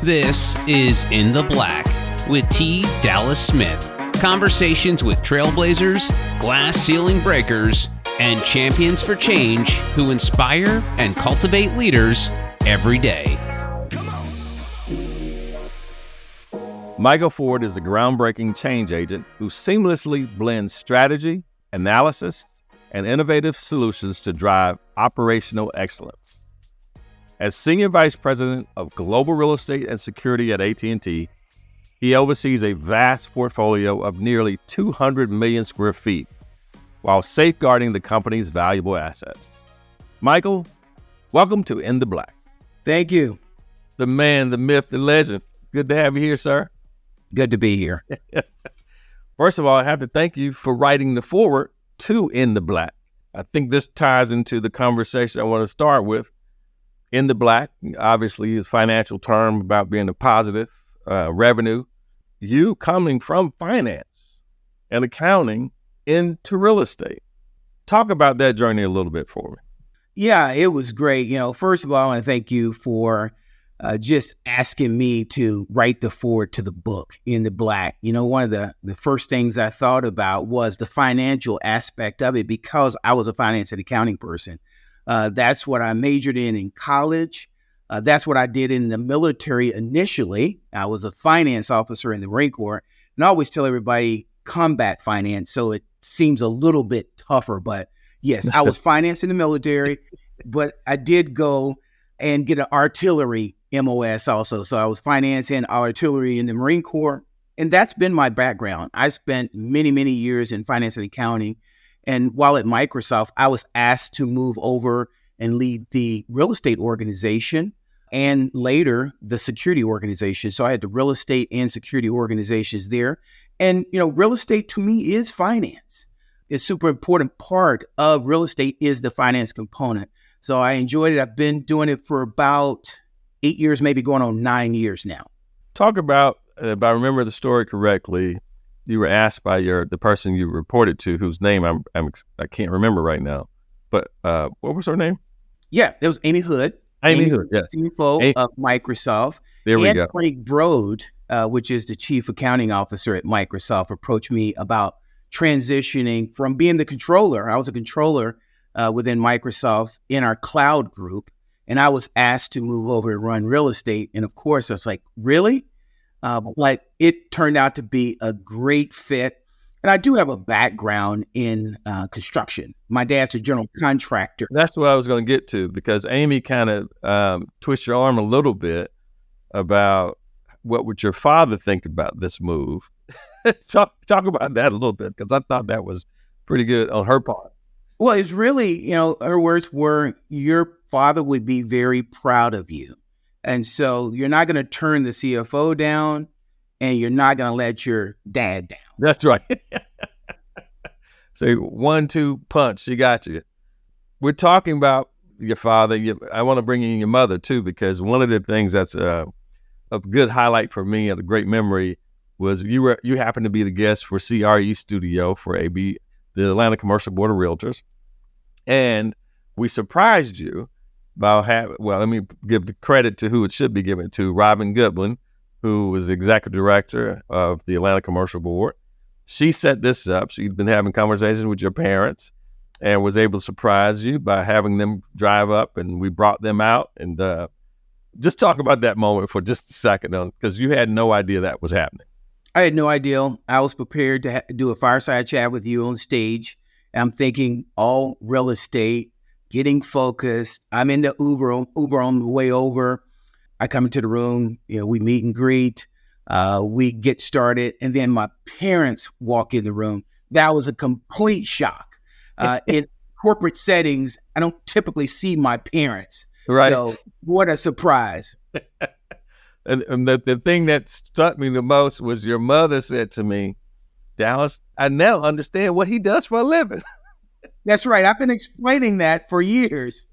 This is In the Black with T. Dallas Smith. Conversations with trailblazers, glass ceiling breakers, and champions for change who inspire and cultivate leaders every day. Michael Ford is a groundbreaking change agent who seamlessly blends strategy, analysis, and innovative solutions to drive operational excellence. As Senior Vice President of Global Real Estate and Security at AT&T, he oversees a vast portfolio of nearly 200 million square feet while safeguarding the company's valuable assets. Michael, welcome to In the Black. Thank you. The man, the myth, the legend. Good to have you here, sir. Good to be here. First of all, I have to thank you for writing the foreword to In the Black. I think this ties into the conversation I want to start with. In the Black, obviously, is a financial term about being a positive revenue. You coming from finance and accounting into real estate. Talk about that journey a little bit for me. Yeah, it was great. First of all, I want to thank you for just asking me to write the foreword to the book, In the Black. One of the first things I thought about was the financial aspect of it because I was a finance and accounting person. That's what I majored in college. That's what I did in the military initially. I was a finance officer in the Marine Corps, and I always tell everybody combat finance, so it seems a little bit tougher. But yes, I was finance in the military, but I did go and get an artillery MOS also. So I was finance and artillery in the Marine Corps, and that's been my background. I spent many, many years in finance and accounting. And while at Microsoft, I was asked to move over and lead the real estate organization and later the security organization. So I had the real estate and security organizations there. And, real estate to me is finance. A super important part of real estate is the finance component. So I enjoyed it. I've been doing it for about 8 years, maybe going on 9 years now. Talk about, if I remember the story correctly, you were asked by the person you reported to, whose name I can't remember right now. But what was her name? Yeah, it was Amy Hood. Amy Hood, yes. CFO of Microsoft. There we go. Craig Brode, which is the chief accounting officer at Microsoft, approached me about transitioning from being the controller. I was a controller within Microsoft in our cloud group, and I was asked to move over and run real estate. And of course, I was like, really? It turned out to be a great fit. And I do have a background in construction. My dad's a general contractor. That's what I was going to get to, because Amy kind of twisted your arm a little bit about what would your father think about this move. Talk about that a little bit, because I thought that was pretty good on her part. Well, it's really, her words were, your father would be very proud of you. And so you're not going to turn the CFO down, and you're not going to let your dad down. That's right. Say 1-2 punch, she got you. We're talking about your father. I want to bring in your mother too, because one of the things that's a good highlight for me and a great memory was you happened to be the guest for CRE Studio for the Atlanta Commercial Board of Realtors, and we surprised you by let me give the credit to who it should be given to, Robin Goodwin, who was executive director of the Atlanta Commercial Board. She set this up. She'd been having conversations with your parents and was able to surprise you by having them drive up, and we brought them out. And just talk about that moment for just a second, because you had no idea that was happening. I had no idea. I was prepared to do a fireside chat with you on stage. I'm thinking all real estate, getting focused. I'm in the Uber on the way over. I come into the room, we meet and greet, we get started, and then my parents walk in the room. That was a complete shock. In corporate settings, I don't typically see my parents. Right. So what a surprise. And the thing that struck me the most was your mother said to me, Dallas, I now understand what he does for a living. That's right. I've been explaining that for years.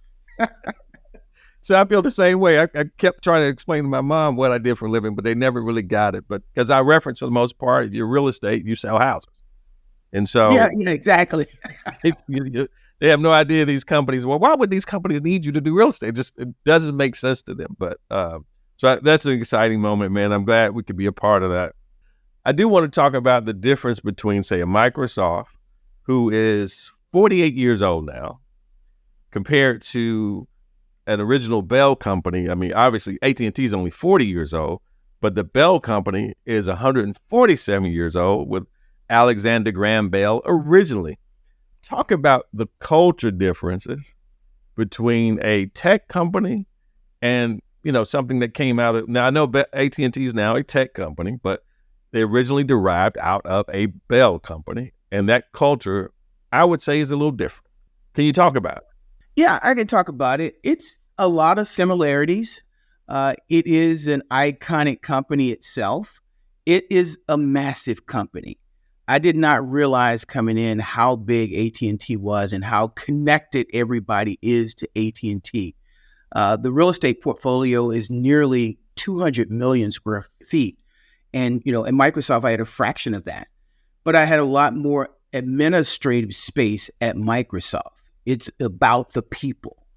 So I feel the same way. I kept trying to explain to my mom what I did for a living, but they never really got it. But because I reference, for the most part, your real estate, you sell houses. And so yeah, exactly. They have no idea, these companies. Well, why would these companies need you to do real estate? It doesn't make sense to them. But So that's an exciting moment, man. I'm glad we could be a part of that. I do want to talk about the difference between, say, a Microsoft, who is 48 years old now, compared to an original Bell company. I mean, obviously, AT&T is only 40 years old, but the Bell company is 147 years old with Alexander Graham Bell originally. Talk about the culture differences between a tech company and, something that came out of, now I know AT&T is now a tech company, but they originally derived out of a Bell company. And that culture, I would say, is a little different. Can you talk about it? Yeah, I can talk about it. It's a lot of similarities. It is an iconic company itself. It is a massive company. I did not realize coming in how big AT&T was and how connected everybody is to AT&T. The real estate portfolio is nearly 200 million square feet. And, at Microsoft, I had a fraction of that. But I had a lot more administrative space at Microsoft. It's about the people.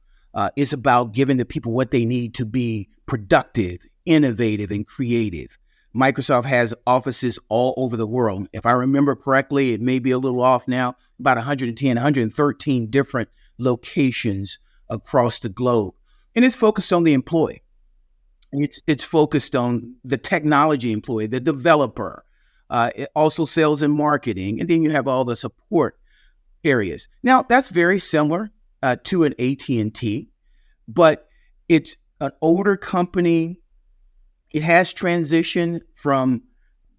It's about giving the people what they need to be productive, innovative, and creative. Microsoft has offices all over the world. If I remember correctly, it may be a little off now, about 110, 113 different locations across the globe. And it's focused on the employee. It's focused on the technology employee, the developer, it also sales and marketing, and then you have all the support areas. Now, that's very similar to an AT&T, but it's an older company. It has transitioned from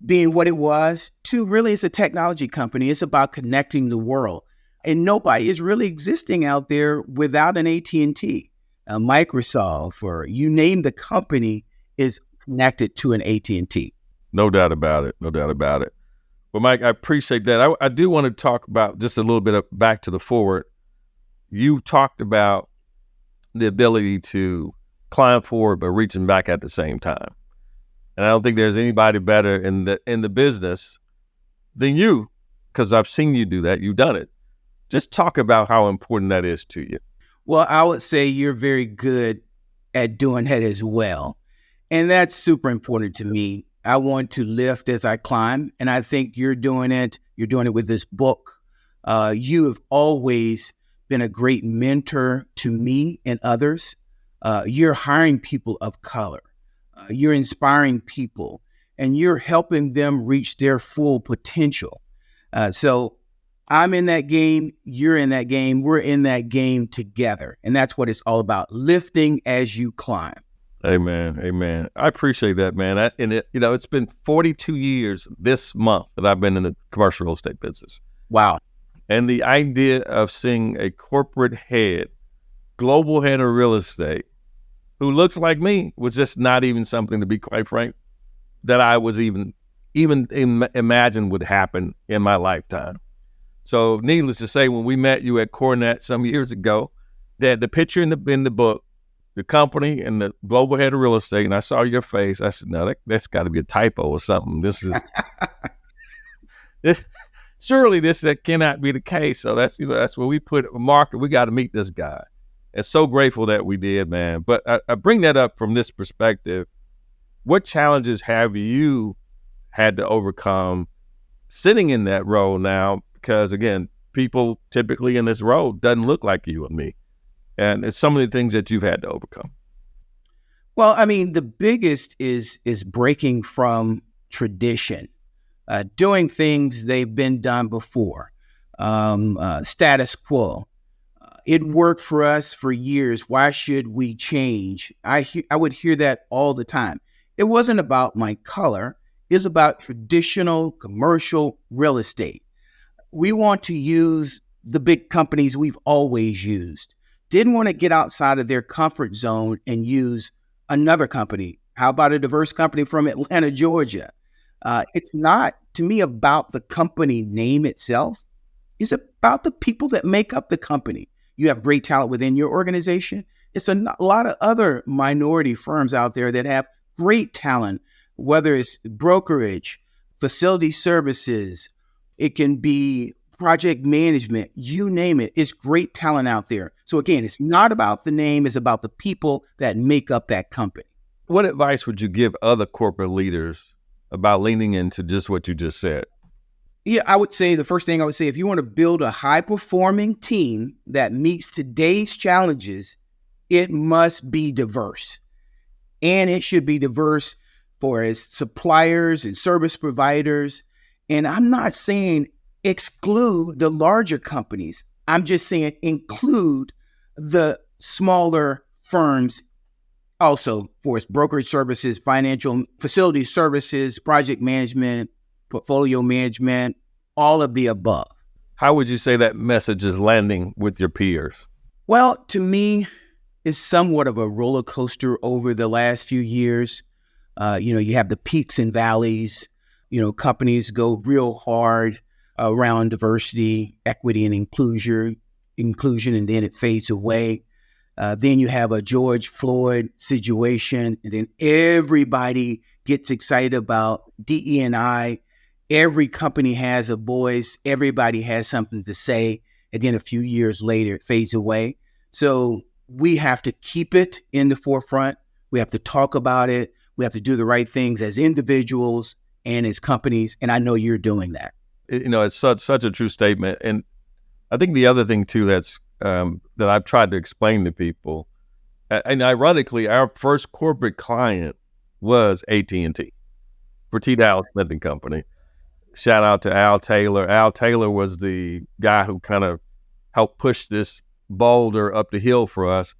being what it was to really it's a technology company. It's about connecting the world. And nobody is really existing out there without an AT&T. Microsoft, or you name the company, is connected to an AT&T. No doubt about it. No doubt about it. Well, Mike, I appreciate that. I do want to talk about just a little bit of back to the forward. You talked about the ability to climb forward, but reaching back at the same time. And I don't think there's anybody better in the business than you, because I've seen you do that. You've done it. Just talk about how important that is to you. Well, I would say you're very good at doing that as well. And that's super important to me. I want to lift as I climb. And I think you're doing it. You're doing it with this book. You have always been a great mentor to me and others. You're hiring people of color. You're inspiring people. And you're helping them reach their full potential. So I'm in that game, you're in that game, we're in that game together. And that's what it's all about, lifting as you climb. Amen. Amen. I appreciate that, man. It's been 42 years this month that I've been in the commercial real estate business. Wow. And the idea of seeing a corporate head, global head of real estate, who looks like me was just not even something, to be quite frank, that I was even imagine would happen in my lifetime. So needless to say, when we met you at Cornet some years ago, they had the picture in the book, the company and the global head of real estate, and I saw your face. I said, no, that's got to be a typo or something. Surely that cannot be the case. So that's where we put a marker. We got to meet this guy. And so grateful that we did, man. But I bring that up from this perspective. What challenges have you had to overcome sitting in that role now? Because again, people typically in this role doesn't look like you and me. And it's some of the things that you've had to overcome. Well, I mean, the biggest is breaking from tradition, doing things they've been done before, status quo. It worked for us for years. Why should we change? I would hear that all the time. It wasn't about my color. It's about traditional commercial real estate. We want to use the big companies we've always used. Didn't want to get outside of their comfort zone and use another company. How about a diverse company from Atlanta, Georgia? It's not, to me, about the company name itself. It's about the people that make up the company. You have great talent within your organization. It's a lot of other minority firms out there that have great talent, whether it's brokerage, facility services, it can be project management, you name it. It's great talent out there. So again, it's not about the name, it's about the people that make up that company. What advice would you give other corporate leaders about leaning into just what you just said? Yeah, I would say the first thing I would say, if you want to build a high performing team that meets today's challenges, it must be diverse. And it should be diverse for its suppliers and service providers. And I'm not saying exclude the larger companies. I'm just saying include the smaller firms also for its brokerage services, financial facility services, project management, portfolio management, all of the above. How would you say that message is landing with your peers? Well, to me, it's somewhat of a roller coaster over the last few years. You have the peaks and valleys. Companies go real hard around diversity, equity, and inclusion, and then it fades away. Then you have a George Floyd situation, and then everybody gets excited about DE&I. Every company has a voice. Everybody has something to say. And then a few years later, it fades away. So we have to keep it in the forefront. We have to talk about it. We have to do the right things as individuals and as companies. And I know you're doing that. It's such a true statement. And I think the other thing too that I've tried to explain to people, and ironically, our first corporate client was AT&T for T. Dallas Smith and Company. Shout out to Al Taylor. Al Taylor was the guy who kind of helped push this boulder up the hill for us.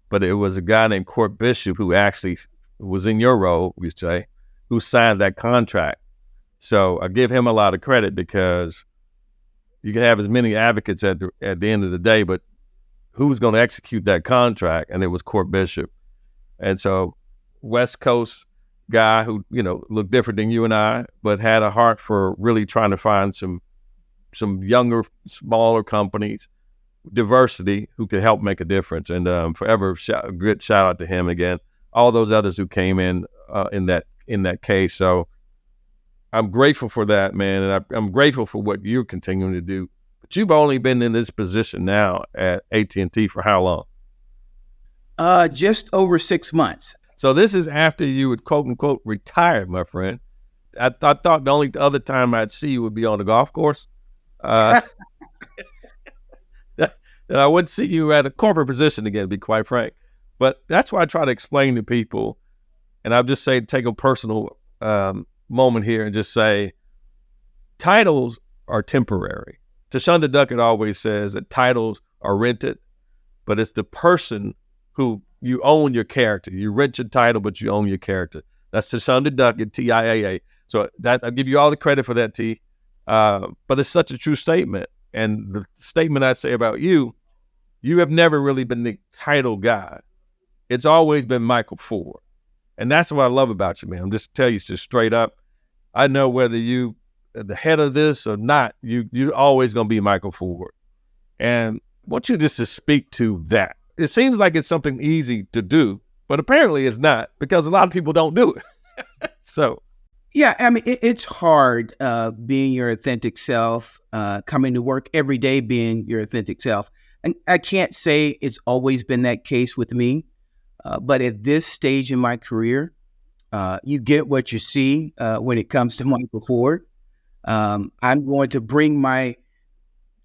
But it was a guy named Court Bishop who actually was in your role, we say, who signed that contract. So I give him a lot of credit because you can have as many advocates at the end of the day, but who's going to execute that contract? And it was Court Bishop. And so West Coast guy who, looked different than you and I, but had a heart for really trying to find some younger, smaller companies, diversity, who could help make a difference. And forever, good shout out to him again. All those others who came in that case. So I'm grateful for that, man, and I'm grateful for what you're continuing to do. But you've only been in this position now at AT&T for how long? Just over 6 months. So this is after you would quote unquote retired, my friend. I thought the only other time I'd see you would be on the golf course. That I wouldn't see you at a corporate position again, to be quite frank. But that's why I try to explain to people, and I'll just say, take a personal moment here and just say, titles are temporary. Tashonda Duckett always says that titles are rented, but it's the person who you own your character. You rent your title, but you own your character. That's Tashonda Duckett, TIAA. So that I'll give you all the credit for that, T. But it's such a true statement. And the statement I'd say about you have never really been the title guy. It's always been Michael Ford. And that's what I love about you, man. I'm just tell you just straight up. I know whether you are the head of this or not, you're always going to be Michael Ford. And I want you just to speak to that. It seems like it's something easy to do, but apparently it's not, because a lot of people don't do it. So. Yeah, I mean, it's hard being your authentic self, coming to work every day being your authentic self. And I can't say it's always been that case with me, but at this stage in my career, you get what you see when it comes to Michael Ford. I'm going to bring my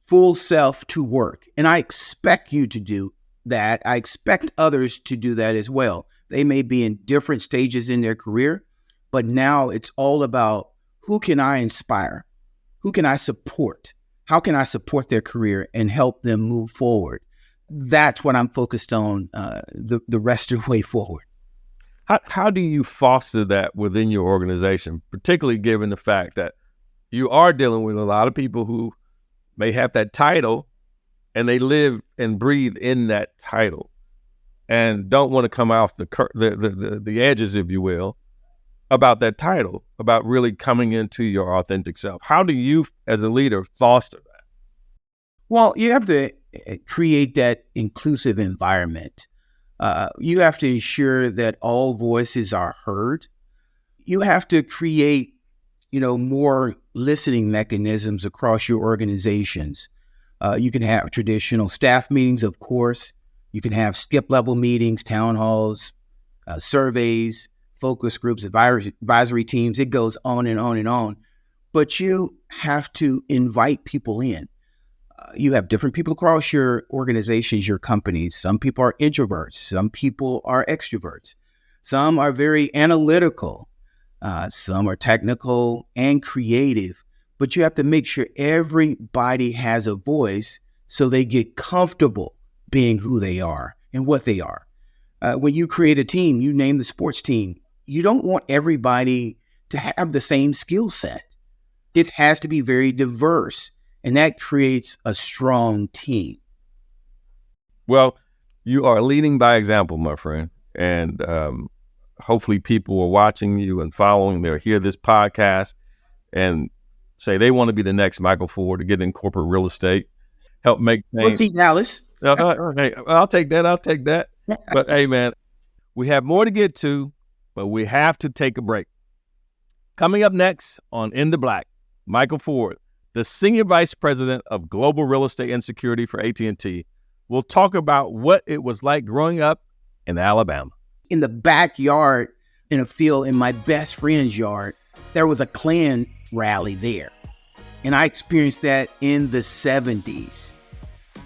full self to work, and I expect you to do that. I expect others to do that as well. They may be in different stages in their career, but now it's all about, who can I inspire? Who can I support? How can I support their career and help them move forward? That's what I'm focused on the rest of the way forward. How do you foster that within your organization, particularly given the fact that you are dealing with a lot of people who may have that title and they live and breathe in that title and don't want to come off the edges, if you will, about that title, about really coming into your authentic self? How do you, as a leader, foster that? Well, you have to create that inclusive environment. You have to ensure that all voices are heard. You have to create, more listening mechanisms across your organizations. You can have traditional staff meetings, of course. You can have skip level meetings, town halls, surveys, focus groups, advisory teams. It goes on and on and on. But you have to invite people in. You have different people across your organizations, your companies. Some people are introverts. Some people are extroverts. Some are very analytical. Some are technical and creative. But you have to make sure everybody has a voice so they get comfortable being who they are and what they are. When you create a team, you name the sports team. You don't want everybody to have the same skill set. It has to be very diverse. And that creates a strong team. Well, you are leading by example, my friend. And hopefully people are watching you and following. They'll hear this podcast and say they want to be the next Michael Ford to get in corporate real estate, help make things. Well, T. Dallas. Hey, I'll take that. But hey, man, we have more to get to, but we have to take a break. Coming up next on In the Black, Michael Ford, the Senior Vice President of Global Real Estate and Security for AT&T, will talk about what it was like growing up in Alabama. In the backyard, in a field, in my best friend's yard, there was a Klan rally there. And I experienced that in the 70s.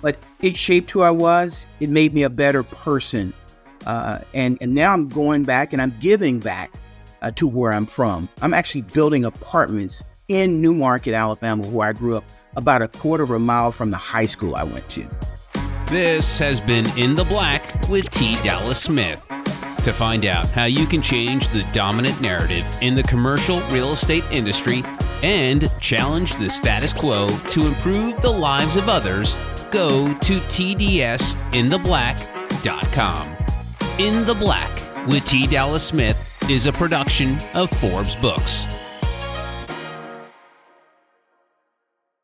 But it shaped who I was. It made me a better person. And now I'm going back and I'm giving back to where I'm from. I'm actually building apartments in Newmarket, Alabama, where I grew up, about a quarter of a mile from the high school I went to. This has been In the Black with T. Dallas Smith. To find out how you can change the dominant narrative in the commercial real estate industry and challenge the status quo to improve the lives of others, go to tdsintheblack.com. In the Black with T. Dallas Smith is a production of Forbes Books.